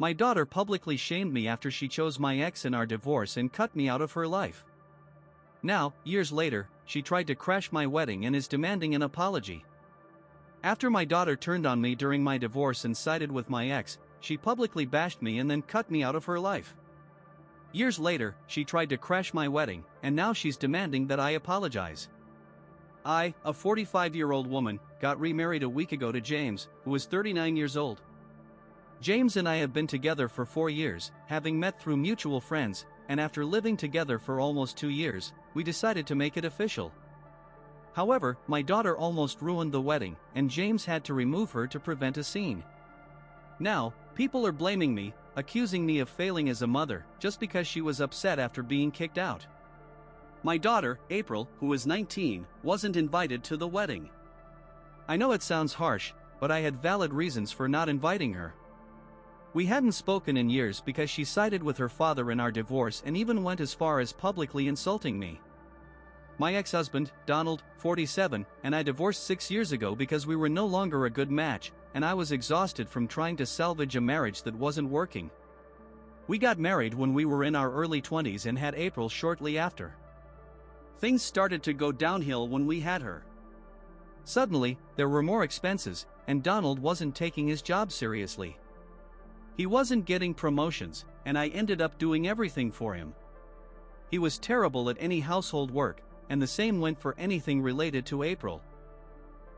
My daughter publicly shamed me after she chose my ex in our divorce and cut me out of her life. Now, years later, she tried to crash my wedding and is demanding an apology. After my daughter turned on me during my divorce and sided with my ex, she publicly bashed me and then cut me out of her life. Years later, she tried to crash my wedding, and now she's demanding that I apologize. I, a 45-year-old woman, got remarried a week ago to James, who is 39 years old. James and I have been together for 4 years, having met through mutual friends, and after living together for almost 2 years, we decided to make it official. However, my daughter almost ruined the wedding, and James had to remove her to prevent a scene. Now, people are blaming me, accusing me of failing as a mother, just because she was upset after being kicked out. My daughter, April, who is 19, wasn't invited to the wedding. I know it sounds harsh, but I had valid reasons for not inviting her. We hadn't spoken in years because she sided with her father in our divorce and even went as far as publicly insulting me. My ex-husband, Donald, 47, and I divorced 6 years ago because we were no longer a good match, and I was exhausted from trying to salvage a marriage that wasn't working. We got married when we were in our early 20s and had April shortly after. Things started to go downhill when we had her. Suddenly, there were more expenses, and Donald wasn't taking his job seriously. He wasn't getting promotions, and I ended up doing everything for him. He was terrible at any household work, and the same went for anything related to April.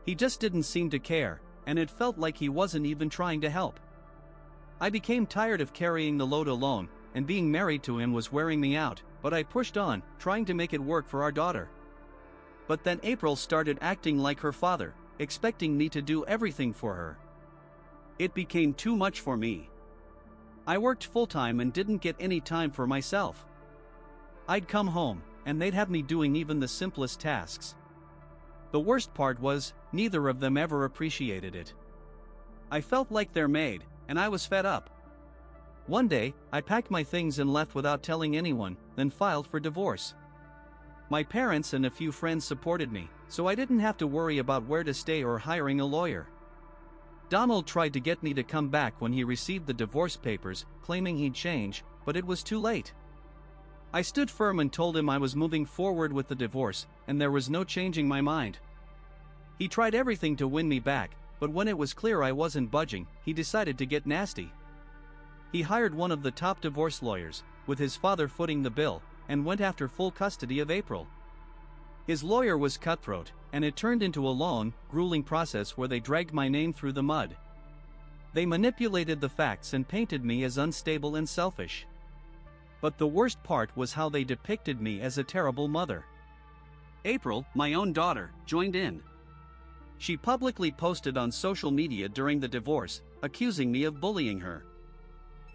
He just didn't seem to care, and it felt like he wasn't even trying to help. I became tired of carrying the load alone, and being married to him was wearing me out, but I pushed on, trying to make it work for our daughter. But then April started acting like her father, expecting me to do everything for her. It became too much for me. I worked full-time and didn't get any time for myself. I'd come home, and they'd have me doing even the simplest tasks. The worst part was, neither of them ever appreciated it. I felt like their maid, and I was fed up. One day, I packed my things and left without telling anyone, then filed for divorce. My parents and a few friends supported me, so I didn't have to worry about where to stay or hiring a lawyer. Donald tried to get me to come back when he received the divorce papers, claiming he'd change, but it was too late. I stood firm and told him I was moving forward with the divorce, and there was no changing my mind. He tried everything to win me back, but when it was clear I wasn't budging, he decided to get nasty. He hired one of the top divorce lawyers, with his father footing the bill, and went after full custody of April. His lawyer was cutthroat, and it turned into a long, grueling process where they dragged my name through the mud. They manipulated the facts and painted me as unstable and selfish. But the worst part was how they depicted me as a terrible mother. April, my own daughter, joined in. She publicly posted on social media during the divorce, accusing me of bullying her.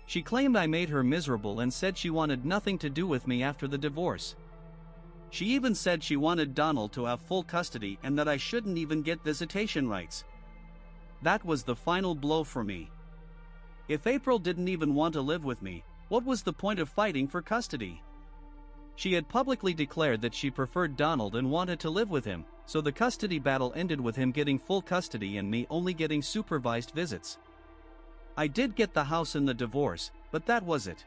She claimed I made her miserable and said she wanted nothing to do with me after the divorce. She even said she wanted Donald to have full custody and that I shouldn't even get visitation rights. That was the final blow for me. If April didn't even want to live with me, what was the point of fighting for custody? She had publicly declared that she preferred Donald and wanted to live with him, so the custody battle ended with him getting full custody and me only getting supervised visits. I did get the house in the divorce, but that was it.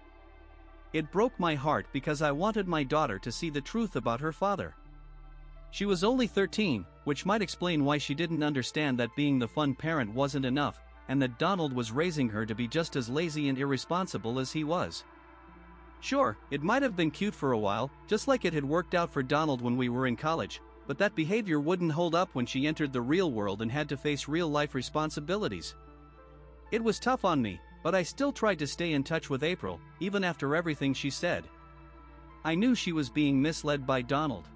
It broke my heart because I wanted my daughter to see the truth about her father. She was only 13, which might explain why she didn't understand that being the fun parent wasn't enough, and that Donald was raising her to be just as lazy and irresponsible as he was. Sure, it might have been cute for a while, just like it had worked out for Donald when we were in college, but that behavior wouldn't hold up when she entered the real world and had to face real-life responsibilities. It was tough on me, but I still tried to stay in touch with April, even after everything she said. I knew she was being misled by Donald.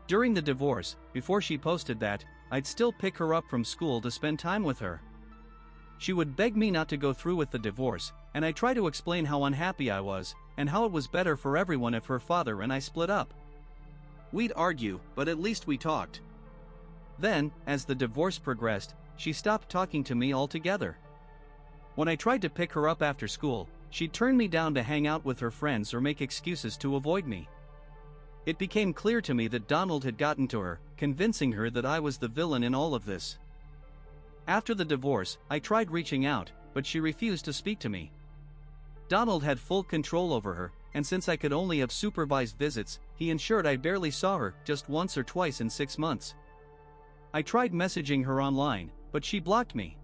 During the divorce, before she posted that, I'd still pick her up from school to spend time with her. She would beg me not to go through with the divorce, and I tried to explain how unhappy I was, and how it was better for everyone if her father and I split up. We'd argue, but at least we talked. Then, as the divorce progressed, she stopped talking to me altogether. When I tried to pick her up after school, she'd turn me down to hang out with her friends or make excuses to avoid me. It became clear to me that Donald had gotten to her, convincing her that I was the villain in all of this. After the divorce, I tried reaching out, but she refused to speak to me. Donald had full control over her, and since I could only have supervised visits, he ensured I barely saw her, just once or twice in 6 months. I tried messaging her online, but she blocked me.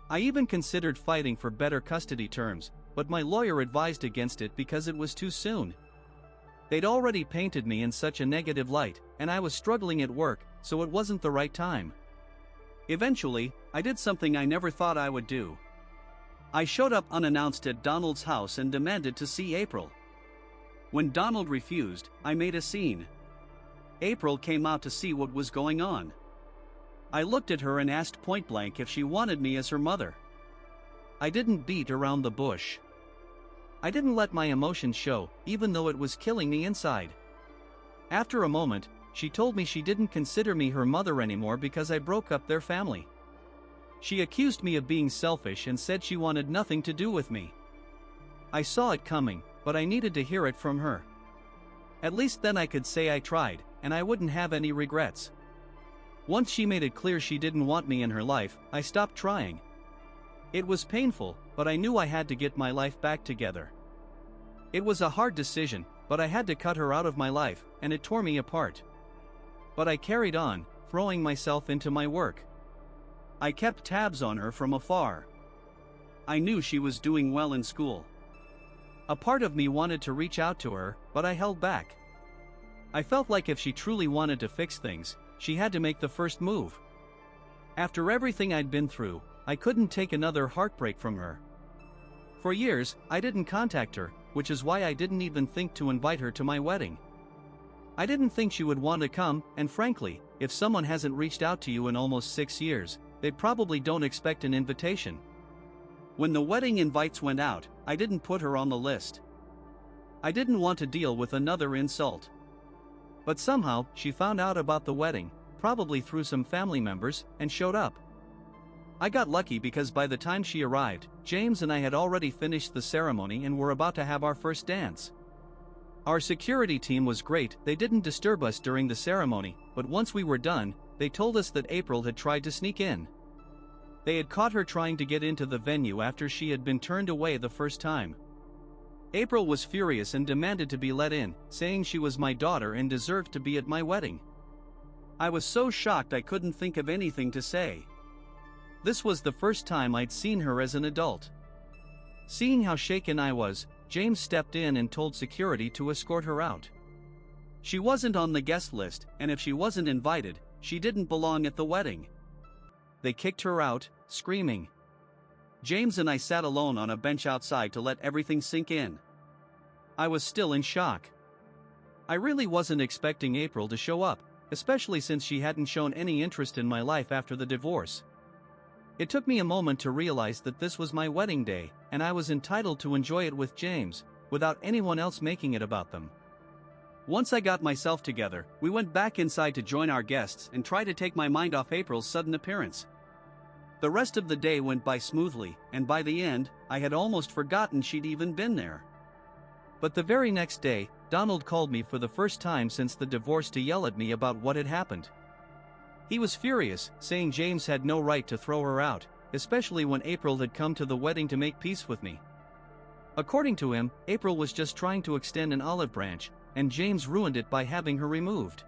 I even considered fighting for better custody terms, but my lawyer advised against it because it was too soon. They'd already painted me in such a negative light, and I was struggling at work, so it wasn't the right time. Eventually, I did something I never thought I would do. I showed up unannounced at Donald's house and demanded to see April. When Donald refused, I made a scene. April came out to see what was going on. I looked at her and asked point-blank if she wanted me as her mother. I didn't beat around the bush. I didn't let my emotions show, even though it was killing me inside. After a moment, she told me she didn't consider me her mother anymore because I broke up their family. She accused me of being selfish and said she wanted nothing to do with me. I saw it coming, but I needed to hear it from her. At least then I could say I tried, and I wouldn't have any regrets. Once she made it clear she didn't want me in her life, I stopped trying. It was painful, but I knew I had to get my life back together. It was a hard decision, but I had to cut her out of my life, and it tore me apart. But I carried on, throwing myself into my work. I kept tabs on her from afar. I knew she was doing well in school. A part of me wanted to reach out to her, but I held back. I felt like if she truly wanted to fix things, she had to make the first move. After everything I'd been through, I couldn't take another heartbreak from her. For years, I didn't contact her, which is why I didn't even think to invite her to my wedding. I didn't think she would want to come, and frankly, if someone hasn't reached out to you in almost 6 years, they probably don't expect an invitation. When the wedding invites went out, I didn't put her on the list. I didn't want to deal with another insult. But somehow, she found out about the wedding, probably through some family members, and showed up. I got lucky because by the time she arrived, James and I had already finished the ceremony and were about to have our first dance. Our security team was great. They didn't disturb us during the ceremony, but once we were done, they told us that April had tried to sneak in. They had caught her trying to get into the venue after she had been turned away the first time. April was furious and demanded to be let in, saying she was my daughter and deserved to be at my wedding. I was so shocked I couldn't think of anything to say. This was the first time I'd seen her as an adult. Seeing how shaken I was, James stepped in and told security to escort her out. She wasn't on the guest list, and if she wasn't invited, she didn't belong at the wedding. They kicked her out, screaming. James and I sat alone on a bench outside to let everything sink in. I was still in shock. I really wasn't expecting April to show up, especially since she hadn't shown any interest in my life after the divorce. It took me a moment to realize that this was my wedding day, and I was entitled to enjoy it with James, without anyone else making it about them. Once I got myself together, we went back inside to join our guests and try to take my mind off April's sudden appearance. The rest of the day went by smoothly, and by the end, I had almost forgotten she'd even been there. But the very next day, Donald called me for the first time since the divorce to yell at me about what had happened. He was furious, saying James had no right to throw her out, especially when April had come to the wedding to make peace with me. According to him, April was just trying to extend an olive branch, and James ruined it by having her removed.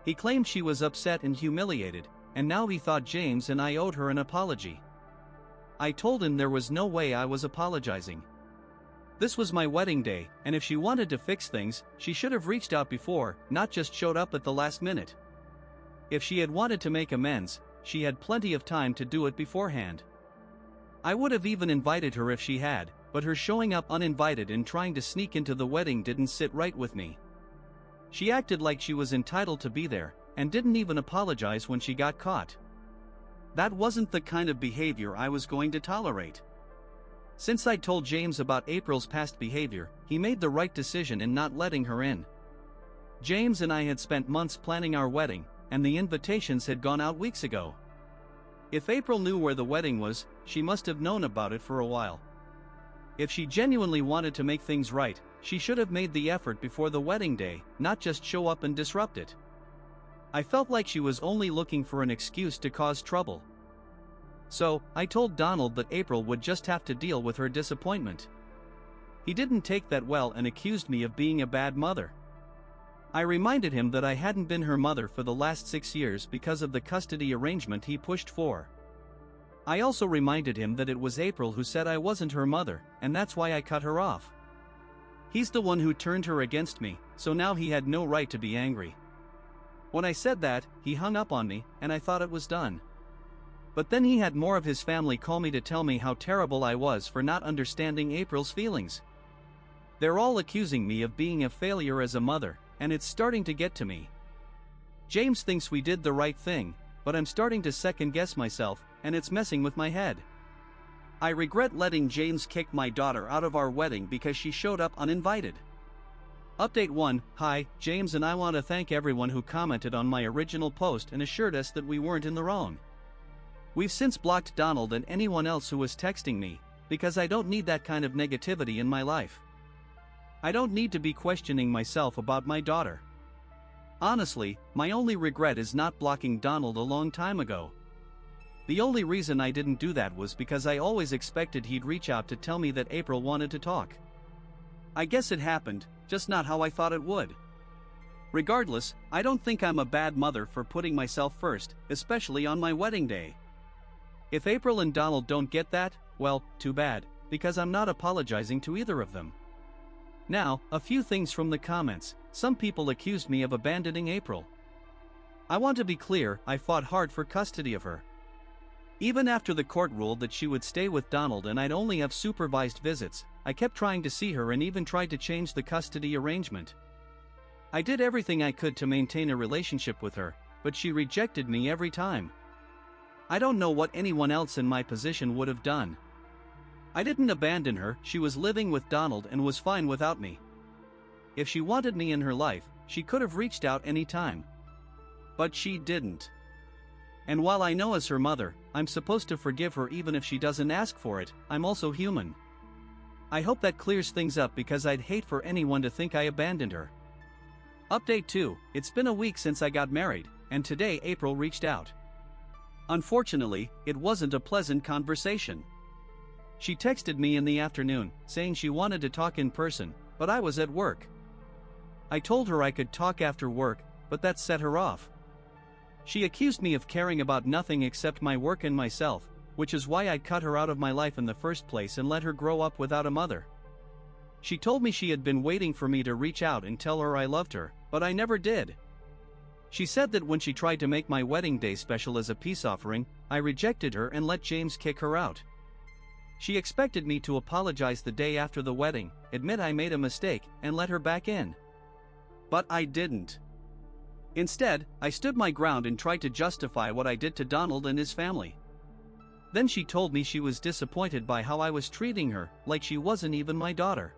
He claimed she was upset and humiliated, and now he thought James and I owed her an apology. I told him there was no way I was apologizing. This was my wedding day, and if she wanted to fix things, she should have reached out before, not just showed up at the last minute. If she had wanted to make amends, she had plenty of time to do it beforehand. I would have even invited her if she had, but her showing up uninvited and trying to sneak into the wedding didn't sit right with me. She acted like she was entitled to be there, and didn't even apologize when she got caught. That wasn't the kind of behavior I was going to tolerate. Since I told James about April's past behavior, he made the right decision in not letting her in. James and I had spent months planning our wedding, and the invitations had gone out weeks ago. If April knew where the wedding was, she must have known about it for a while. If she genuinely wanted to make things right, she should have made the effort before the wedding day, not just show up and disrupt it. I felt like she was only looking for an excuse to cause trouble. So, I told Donald that April would just have to deal with her disappointment. He didn't take that well and accused me of being a bad mother. I reminded him that I hadn't been her mother for the last 6 years because of the custody arrangement he pushed for. I also reminded him that it was April who said I wasn't her mother, and that's why I cut her off. He's the one who turned her against me, so now he had no right to be angry. When I said that, he hung up on me, and I thought it was done. But then he had more of his family call me to tell me how terrible I was for not understanding April's feelings. They're all accusing me of being a failure as a mother, and it's starting to get to me. James thinks we did the right thing, but I'm starting to second-guess myself, and it's messing with my head. I regret letting James kick my daughter out of our wedding because she showed up uninvited. Update 1. Hi, James, and I want to thank everyone who commented on my original post and assured us that we weren't in the wrong. We've since blocked Donald and anyone else who was texting me, because I don't need that kind of negativity in my life. I don't need to be questioning myself about my daughter. Honestly, my only regret is not blocking Donald a long time ago. The only reason I didn't do that was because I always expected he'd reach out to tell me that April wanted to talk. I guess it happened, just not how I thought it would. Regardless, I don't think I'm a bad mother for putting myself first, especially on my wedding day. If April and Donald don't get that, well, too bad, because I'm not apologizing to either of them. Now, a few things from the comments. Some people accused me of abandoning April. I want to be clear, I fought hard for custody of her. Even after the court ruled that she would stay with Donald and I'd only have supervised visits, I kept trying to see her and even tried to change the custody arrangement. I did everything I could to maintain a relationship with her, but she rejected me every time. I don't know what anyone else in my position would have done. I didn't abandon her, she was living with Donald and was fine without me. If she wanted me in her life, she could have reached out any time. But she didn't. And while I know as her mother, I'm supposed to forgive her even if she doesn't ask for it, I'm also human. I hope that clears things up because I'd hate for anyone to think I abandoned her. Update 2. It's been a week since I got married, and today April reached out. Unfortunately, it wasn't a pleasant conversation. She texted me in the afternoon, saying she wanted to talk in person, but I was at work. I told her I could talk after work, but that set her off. She accused me of caring about nothing except my work and myself, which is why I cut her out of my life in the first place and let her grow up without a mother. She told me she had been waiting for me to reach out and tell her I loved her, but I never did. She said that when she tried to make my wedding day special as a peace offering, I rejected her and let James kick her out. She expected me to apologize the day after the wedding, admit I made a mistake, and let her back in. But I didn't. Instead, I stood my ground and tried to justify what I did to Donald and his family. Then she told me she was disappointed by how I was treating her, like she wasn't even my daughter.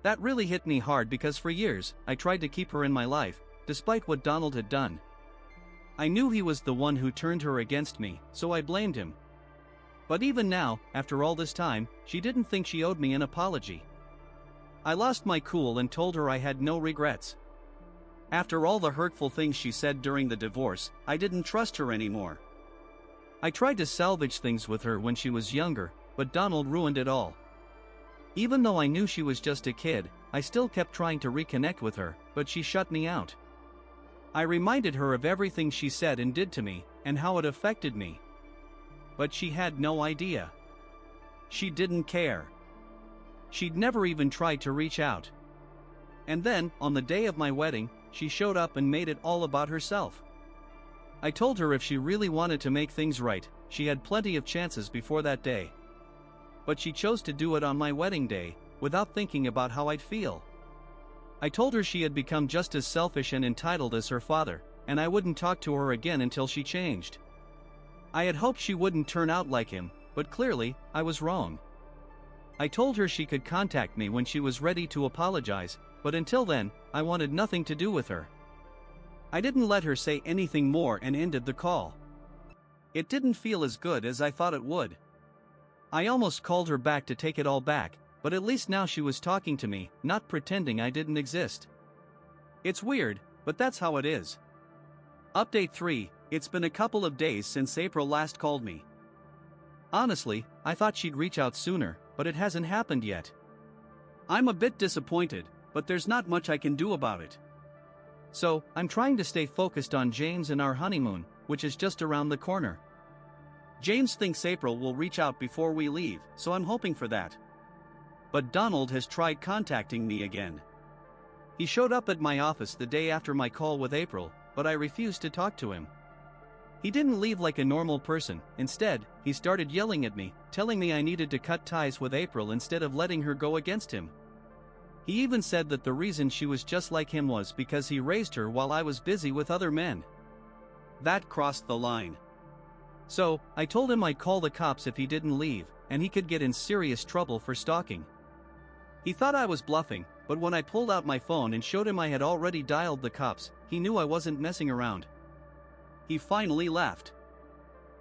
That really hit me hard because for years, I tried to keep her in my life, despite what Donald had done. I knew he was the one who turned her against me, so I blamed him. But even now, after all this time, she didn't think she owed me an apology. I lost my cool and told her I had no regrets. After all the hurtful things she said during the divorce, I didn't trust her anymore. I tried to salvage things with her when she was younger, but Donald ruined it all. Even though I knew she was just a kid, I still kept trying to reconnect with her, but she shut me out. I reminded her of everything she said and did to me, and how it affected me. But she had no idea. She didn't care. She'd never even tried to reach out. And then, on the day of my wedding, she showed up and made it all about herself. I told her if she really wanted to make things right, she had plenty of chances before that day. But she chose to do it on my wedding day, without thinking about how I'd feel. I told her she had become just as selfish and entitled as her father, and I wouldn't talk to her again until she changed. I had hoped she wouldn't turn out like him, but clearly, I was wrong. I told her she could contact me when she was ready to apologize, but until then, I wanted nothing to do with her. I didn't let her say anything more and ended the call. It didn't feel as good as I thought it would. I almost called her back to take it all back, but at least now she was talking to me, not pretending I didn't exist. It's weird, but that's how it is. Update 3. It's been a couple of days since April last called me. Honestly, I thought she'd reach out sooner, but it hasn't happened yet. I'm a bit disappointed, but there's not much I can do about it. So, I'm trying to stay focused on James and our honeymoon, which is just around the corner. James thinks April will reach out before we leave, so I'm hoping for that. But Donald has tried contacting me again. He showed up at my office the day after my call with April, but I refused to talk to him. He didn't leave like a normal person. Instead, he started yelling at me, telling me I needed to cut ties with April instead of letting her go against him. He even said that the reason she was just like him was because he raised her while I was busy with other men. That crossed the line. So, I told him I'd call the cops if he didn't leave, and he could get in serious trouble for stalking. He thought I was bluffing, but when I pulled out my phone and showed him I had already dialed the cops, he knew I wasn't messing around. He finally laughed.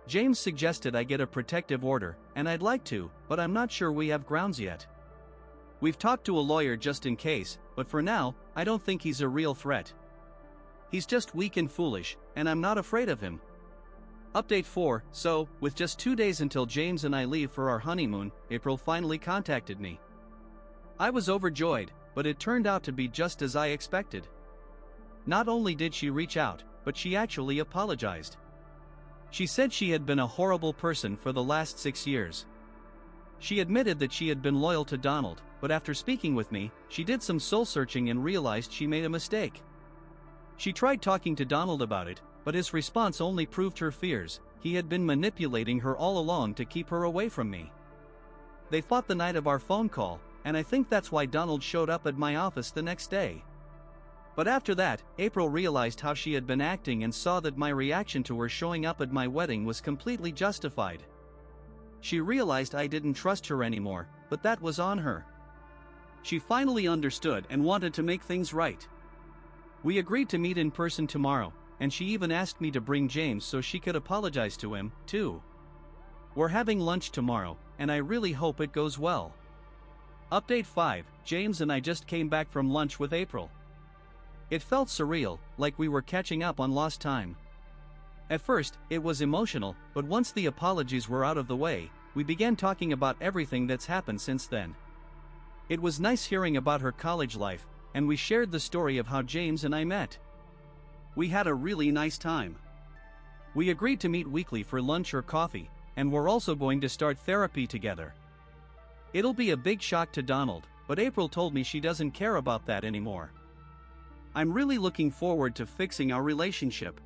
James suggested I get a protective order, and I'd like to, but I'm not sure we have grounds yet. We've talked to a lawyer just in case, but for now, I don't think he's a real threat. He's just weak and foolish, and I'm not afraid of him. Update 4. So, with just 2 days until James and I leave for our honeymoon, April finally contacted me. I was overjoyed, but it turned out to be just as I expected. Not only did she reach out, but she actually apologized. She said she had been a horrible person for the last 6 years. She admitted that she had been loyal to Donald, but after speaking with me, she did some soul-searching and realized she made a mistake. She tried talking to Donald about it, but his response only proved her fears. He had been manipulating her all along to keep her away from me. They fought the night of our phone call, and I think that's why Donald showed up at my office the next day. But after that, April realized how she had been acting and saw that my reaction to her showing up at my wedding was completely justified. She realized I didn't trust her anymore, but that was on her. She finally understood and wanted to make things right. We agreed to meet in person tomorrow, and she even asked me to bring James so she could apologize to him, too. We're having lunch tomorrow, and I really hope it goes well. Update 5. James and I just came back from lunch with April. It felt surreal, like we were catching up on lost time. At first, it was emotional, but once the apologies were out of the way, we began talking about everything that's happened since then. It was nice hearing about her college life, and we shared the story of how James and I met. We had a really nice time. We agreed to meet weekly for lunch or coffee, and we're also going to start therapy together. It'll be a big shock to Donald, but April told me she doesn't care about that anymore. I'm really looking forward to fixing our relationship.